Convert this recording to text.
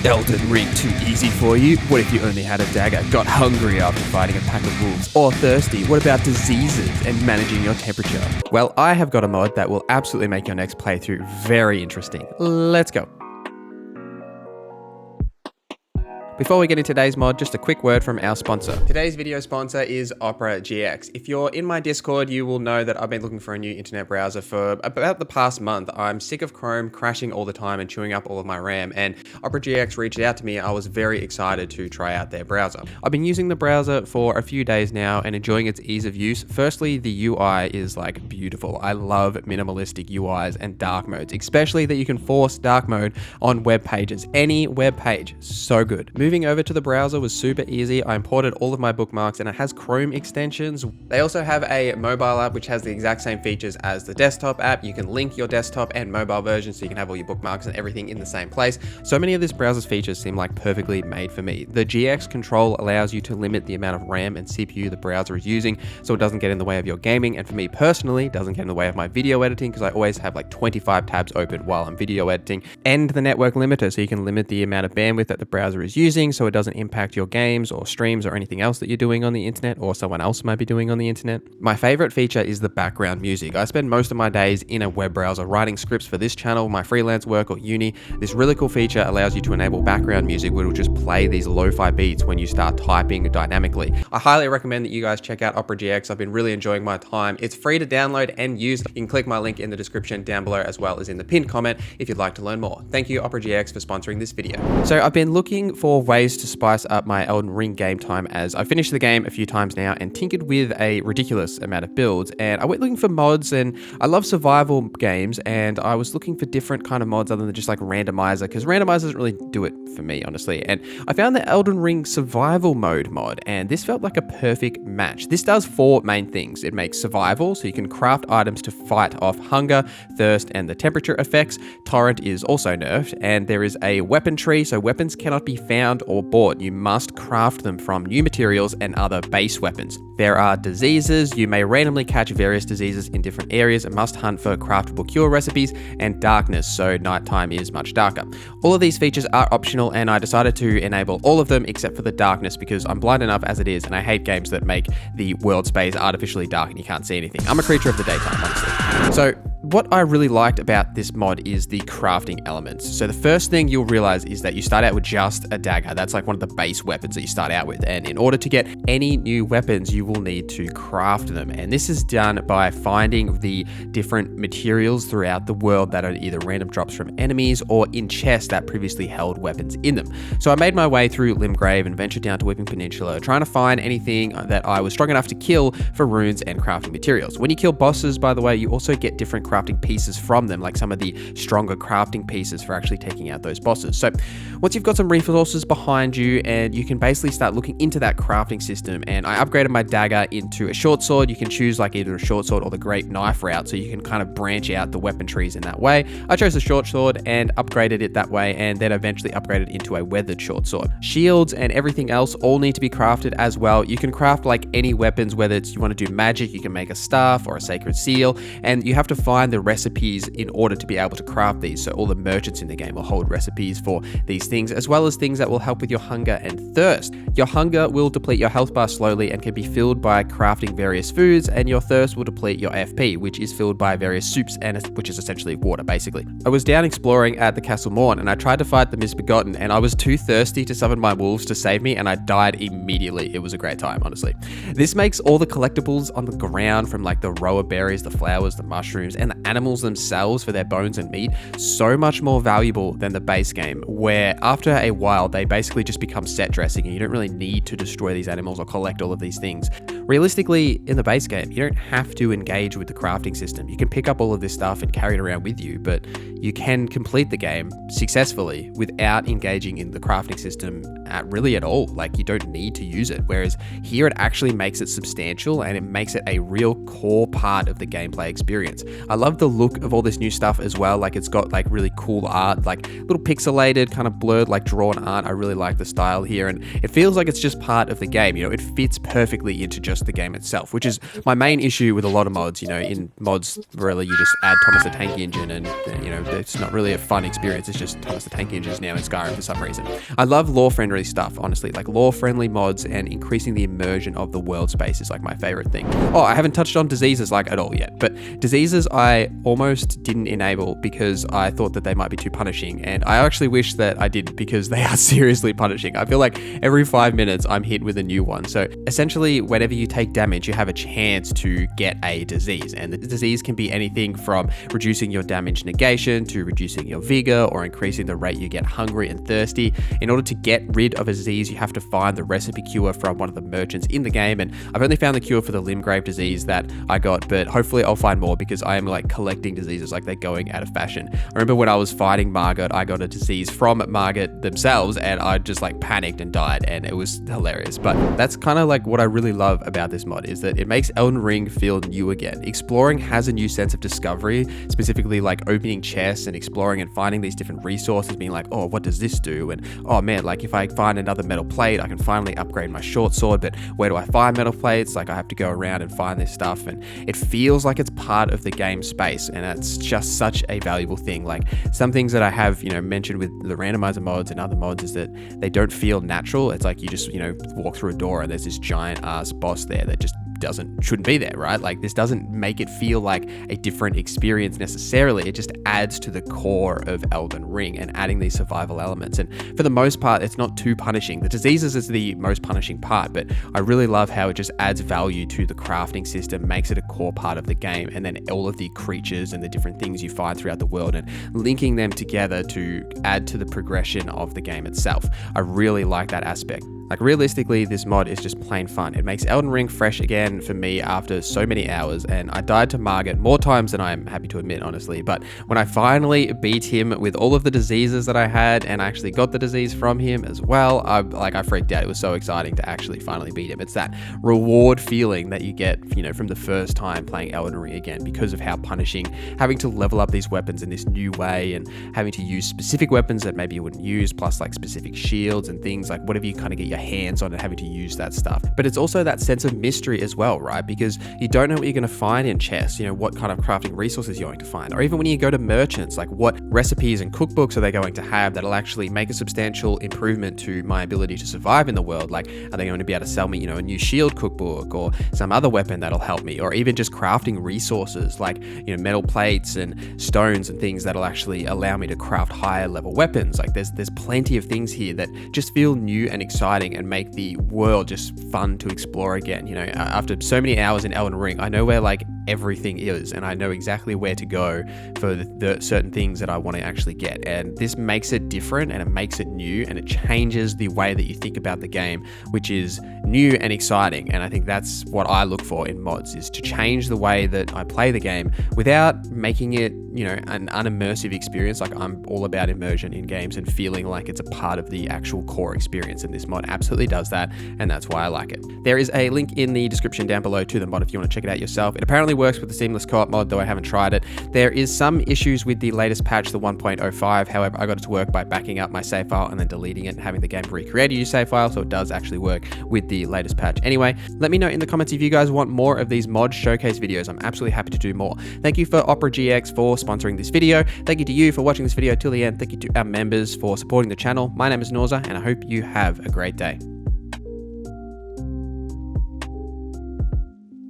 Elden Ring too easy for you? What if you only had a dagger, got hungry after fighting a pack of wolves? Or thirsty? What about diseases and managing your temperature? Well, I have got a mod that will absolutely make your next playthrough very interesting. Let's go. Before we get into today's mod, just a quick word from our sponsor. Today's video sponsor is Opera GX. If you're in my Discord, you will know that I've been looking for a new internet browser for about the past month. I'm sick of Chrome crashing all the time and chewing up all of my RAM, and Opera GX reached out to me. I was very excited to try out their browser. I've been using the browser for a few days now and enjoying its ease of use. Firstly, the UI is like beautiful. I love minimalistic UIs and dark modes, especially that you can force dark mode on web pages. Any web page, so good. Moving over to the browser was super easy. I imported all of my bookmarks and it has Chrome extensions. They also have a mobile app which has the exact same features as the desktop app. You can link your desktop and mobile version so you can have all your bookmarks and everything in the same place. So many of this browser's features seem like perfectly made for me. The GX control allows you to limit the amount of RAM and CPU the browser is using so it doesn't get in the way of your gaming, and for me personally, doesn't get in the way of my video editing because I always have like 25 tabs open while I'm video editing. And the network limiter, so you can limit the amount of bandwidth that the browser is using so it doesn't impact your games or streams or anything else that you're doing on the internet or someone else might be doing on the internet. My favorite feature is the background music. I spend most of my days in a web browser writing scripts for this channel, my freelance work or uni. This really cool feature allows you to enable background music which will just play these lo-fi beats when you start typing dynamically. I highly recommend that you guys check out Opera GX. I've been really enjoying my time. It's free to download and use. You can click my link in the description down below as well as in the pinned comment if you'd like to learn more. Thank you Opera GX for sponsoring this video. So I've been looking for ways to spice up my Elden Ring game time as I finished the game a few times now and tinkered with a ridiculous amount of builds, and I went looking for mods, and I love survival games and I was looking for different kind of mods other than just like randomizer, because randomizer doesn't really do it for me honestly, and I found the Elden Ring survival mode mod and this felt like a perfect match. This does four main things. It makes survival so you can craft items to fight off hunger, thirst and the temperature effects. Torrent is also nerfed, and there is a weapon tree so weapons cannot be found or bought. You must craft them from new materials and other base weapons. There are diseases. You may randomly catch various diseases in different areas and must hunt for craftable cure recipes, and darkness, so nighttime is much darker. All of these features are optional and I decided to enable all of them except for the darkness because I'm blind enough as it is and I hate games that make the world space artificially dark and you can't see anything. I'm a creature of the daytime, honestly. So what I really liked about this mod is the crafting elements. So the first thing you'll realize is that you start out with just a dagger. That's like one of the base weapons that you start out with. And in order to get any new weapons, you will need to craft them. And this is done by finding the different materials throughout the world that are either random drops from enemies or in chests that previously held weapons in them. So I made my way through Limgrave and ventured down to Weeping Peninsula, trying to find anything that I was strong enough to kill for runes and crafting materials. When you kill bosses, by the way, you also get different crafting pieces from them, like some of the stronger crafting pieces for actually taking out those bosses. So once you've got some resources behind you, and you can basically start looking into that crafting system, and I upgraded my dagger into a short sword. You can choose like either a short sword or the great knife route, so you can kind of branch out the weapon trees in that way. I chose the short sword and upgraded it that way, and then eventually upgraded into a weathered short sword. Shields and everything else all need to be crafted as well. You can craft like any weapons, whether it's you want to do magic, you can make a staff or a sacred seal, and you have to find the recipes in order to be able to craft these. So all the merchants in the game will hold recipes for these things, as well as things that will help with your hunger and thirst. Your hunger will deplete your health bar slowly and can be filled by crafting various foods, and your thirst will deplete your FP, which is filled by various soups, and which is essentially water basically. I was down exploring at the Castle Morn and I tried to fight the Misbegotten, and I was too thirsty to summon my wolves to save me, and I died immediately. It was a great time, honestly. This makes all the collectibles on the ground, from like the roa berries, the flowers, the mushrooms, and the animals themselves for their bones and meat, so much more valuable than the base game, where after a while they basically just become set dressing and you don't really need to destroy these animals or collect all of these things. Realistically, in the base game, you don't have to engage with the crafting system. You can pick up all of this stuff and carry it around with you, but you can complete the game successfully without engaging in the crafting system really at all. Like, you don't need to use it. Whereas here it actually makes it substantial and it makes it a real core part of the gameplay experience. I love the look of all this new stuff as well. Like, it's got like really cool art, like little pixelated, kind of blurred, like drawn art. I really like the style here, and it feels like it's just part of the game. You know, it fits perfectly into just the game itself, which is my main issue with a lot of mods. You know, in mods, really, you just add Thomas the Tank Engine, and you know, it's not really a fun experience. It's just Thomas the Tank Engine is now in Skyrim for some reason. I love lore-friendly stuff, honestly. Like, lore-friendly mods and increasing the immersion of the world space is like my favorite thing. Oh, I haven't touched on diseases like at all yet, but diseases I almost didn't enable because I thought that they might be too punishing, and I actually wish that I did, because they are seriously punishing. I feel like every 5 minutes I'm hit with a new one. So essentially, whenever you take damage, you have a chance to get a disease, and the disease can be anything from reducing your damage negation to reducing your vigor or increasing the rate you get hungry and thirsty. In order to get rid of a disease, you have to find the recipe cure from one of the merchants in the game, and I've only found the cure for the Limgrave disease that I got, but hopefully I'll find more, because I am like collecting diseases like they're going out of fashion. I remember when I was fighting Margot, I got a disease from Margot themselves, and I just like panicked and died, and it was hilarious. But that's kind of like what I really love about this mod, is that it makes Elden Ring feel new again. Exploring has a new sense of discovery, specifically like opening chests and exploring and finding these different resources, being like, oh, what does this do? And oh man, like if I find another metal plate, I can finally upgrade my short sword, but where do I find metal plates? Like, I have to go around and find this stuff, and it feels like it's part of the game space, and that's just such a valuable thing. Like, some things that I have, you know, mentioned with the randomizer mods and other mods is that they don't feel natural. It's like you just, you know, walk through a door and there's this giant ass boss there that just shouldn't be there, right? Like, this doesn't make it feel like a different experience necessarily. It just adds to the core of Elden Ring and adding these survival elements. And for the most part, it's not too punishing. The diseases is the most punishing part, but I really love how it just adds value to the crafting system, makes it a core part of the game, and then all of the creatures and the different things you find throughout the world and linking them together to add to the progression of the game itself. I really like that aspect. Like, realistically, this mod is just plain fun. It makes Elden Ring fresh again for me after so many hours, and I died to Margit more times than I'm happy to admit, honestly. But when I finally beat him with all of the diseases that I had, and I actually got the disease from him as well, I freaked out. It was so exciting to actually finally beat him. It's that reward feeling that you get, you know, from the first time playing Elden Ring again, because of how punishing having to level up these weapons in this new way and having to use specific weapons that maybe you wouldn't use, plus like specific shields and things, like whatever you kind of get your hands on and having to use that stuff. But it's also that sense of mystery as well, right? Because you don't know what you're going to find in chests, you know, what kind of crafting resources you're going to find, or even when you go to merchants, like what recipes and cookbooks are they going to have that'll actually make a substantial improvement to my ability to survive in the world? Like, are they going to be able to sell me, you know, a new shield cookbook or some other weapon that'll help me, or even just crafting resources like, you know, metal plates and stones and things that'll actually allow me to craft higher level weapons. Like, there's plenty of things here that just feel new and exciting and make the world just fun to explore again. You know, after so many hours in Elden Ring, I know where like everything is, and I know exactly where to go for the certain things that I want to actually get. And this makes it different, and it makes it new, and it changes the way that you think about the game, which is new and exciting. And I think that's what I look for in mods, is to change the way that I play the game without making it, you know, an unimmersive experience. Like, I'm all about immersion in games and feeling like it's a part of the actual core experience, and this mod absolutely does that, and that's why I like it. There is a link in the description down below to the mod if you want to check it out yourself. It apparently works with the seamless co-op mod, though I haven't tried it. There is some issues with the latest patch, the 1.05. However, I got it to work by backing up my save file and then deleting it and having the game recreate a new save file, so it does actually work with the latest patch. Anyway, let me know in the comments if you guys want more of these mod showcase videos. I'm absolutely happy to do more. Thank you for OperaGX for sponsoring this video. Thank you to you for watching this video till the end. Thank you to our members for supporting the channel. My name is NorZZa, and I hope you have a great day.